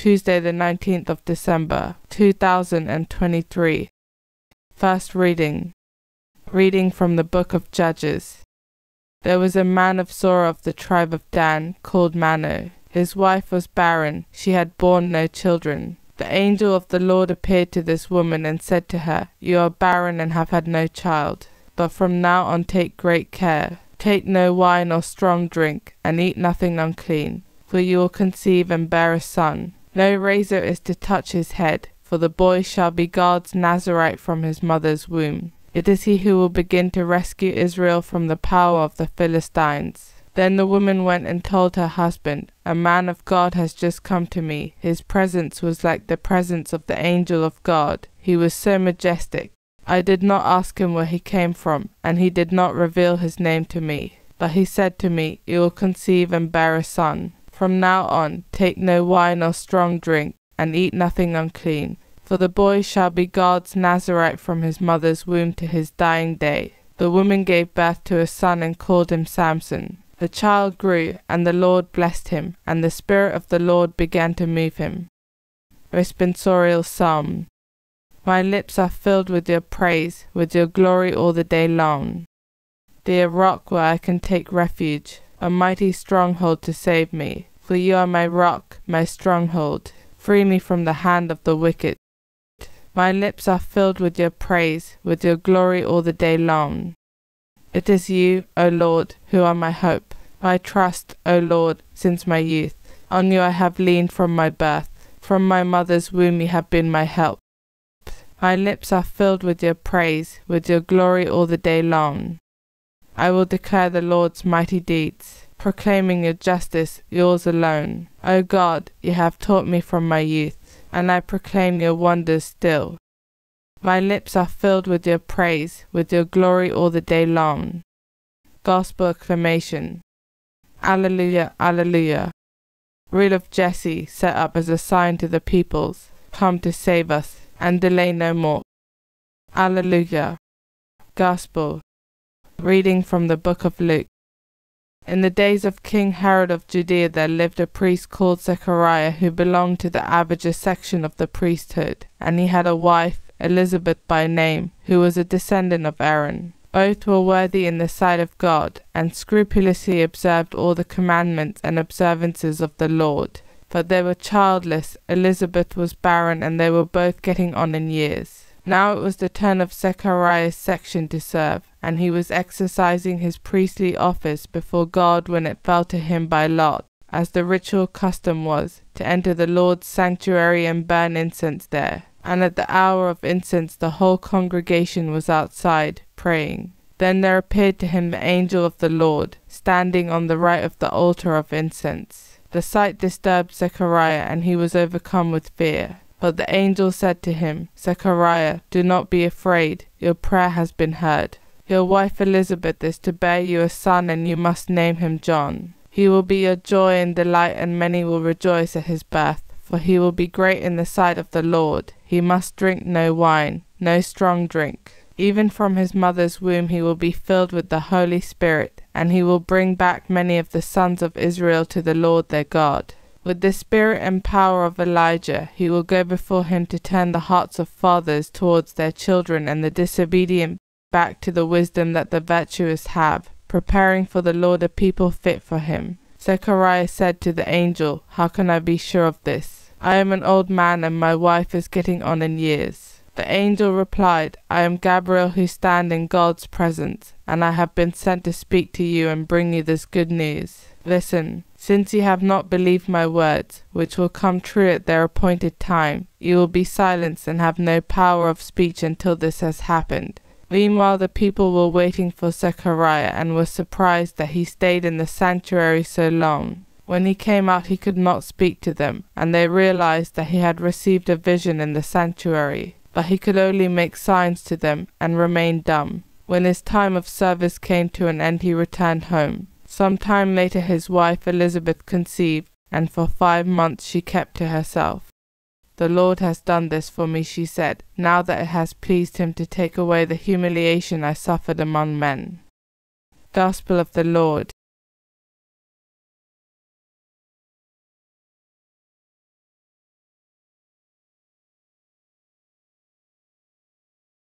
Tuesday the 19th of December, 2023. First reading. Reading from the book of Judges. There was a man of Zorah of the tribe of Dan, called Manoah. His wife was barren, she had borne no children. The angel of the Lord appeared to this woman and said to her, "You are barren and have had no child. But from now on take great care. Take no wine or strong drink, and eat nothing unclean, for you will conceive and bear a son. No razor is to touch his head, for the boy shall be God's nazirite from his mother's womb. It is he who will begin to rescue Israel from the power of the Philistines." Then the woman went and told her husband, "A man of God has just come to me. His presence was like the presence of the angel of God. He was so majestic. I did not ask him where he came from, and he did not reveal his name to me. But he said to me, 'You will conceive and bear a son. From now on, take no wine or strong drink, and eat nothing unclean, for the boy shall be God's nazirite from his mother's womb to his dying day.' The woman gave birth to a son and called him Samson. The child grew, and the Lord blessed him, and the Spirit of the Lord began to move him." Responsorial Psalm. My lips are filled with your praise, with your glory all the day long. Dear rock where I can take refuge, a mighty stronghold to save me, for you are my rock, my stronghold. Free me from the hand of the wicked. My lips are filled with your praise, with your glory all the day long. It is you, O Lord, who are my hope. I trust, O Lord, since my youth. On you I have leaned from my birth. From my mother's womb you have been my help. My lips are filled with your praise, with your glory all the day long. I will declare the Lord's mighty deeds, proclaiming your justice, yours alone. O God, you have taught me from my youth, and I proclaim your wonders still. My lips are filled with your praise, with your glory all the day long. Gospel acclamation. Alleluia, alleluia. Root of Jesse, set up as a sign to the peoples, come to save us, and delay no more. Alleluia. Gospel. Reading from the book of Luke. In the days of King Herod of Judea there lived a priest called Zechariah, who belonged to the Abijah section of the priesthood, and he had a wife, Elizabeth by name, who was a descendant of Aaron. Both were worthy in the sight of God, and scrupulously observed all the commandments and observances of the Lord. But they were childless, Elizabeth was barren, and they were both getting on in years. Now it was the turn of Zechariah's section to serve, and he was exercising his priestly office before God when it fell to him by lot, as the ritual custom was, to enter the Lord's sanctuary and burn incense there. And at the hour of incense the whole congregation was outside, praying. Then there appeared to him the angel of the Lord, standing on the right of the altar of incense. The sight disturbed Zechariah, and he was overcome with fear. But the angel said to him, "Zechariah, do not be afraid, your prayer has been heard. Your wife Elizabeth is to bear you a son, and you must name him John. He will be your joy and delight, and many will rejoice at his birth. For he will be great in the sight of the Lord. He must drink no wine, no strong drink. Even from his mother's womb he will be filled with the Holy Spirit, and he will bring back many of the sons of Israel to the Lord their God. With the spirit and power of Elijah he will go before him to turn the hearts of fathers towards their children, and the disobedient back to the wisdom that the virtuous have, preparing for the Lord a people fit for him." Zechariah said to the angel, "How can I be sure of this? I am an old man, and my wife is getting on in years." The angel replied, "I am Gabriel, who stand in God's presence, and I have been sent to speak to you and bring you this good news. Listen, since you have not believed my words, which will come true at their appointed time, you will be silenced and have no power of speech until this has happened." Meanwhile the people were waiting for Zechariah, and were surprised that he stayed in the sanctuary so long. When he came out he could not speak to them, and they realized that he had received a vision in the sanctuary. But he could only make signs to them, and remained dumb. When his time of service came to an end he returned home. Some time later his wife Elizabeth conceived, and for 5 months she kept to herself. "The Lord has done this for me," she said, "now that it has pleased him to take away the humiliation I suffered among men." Gospel of the Lord.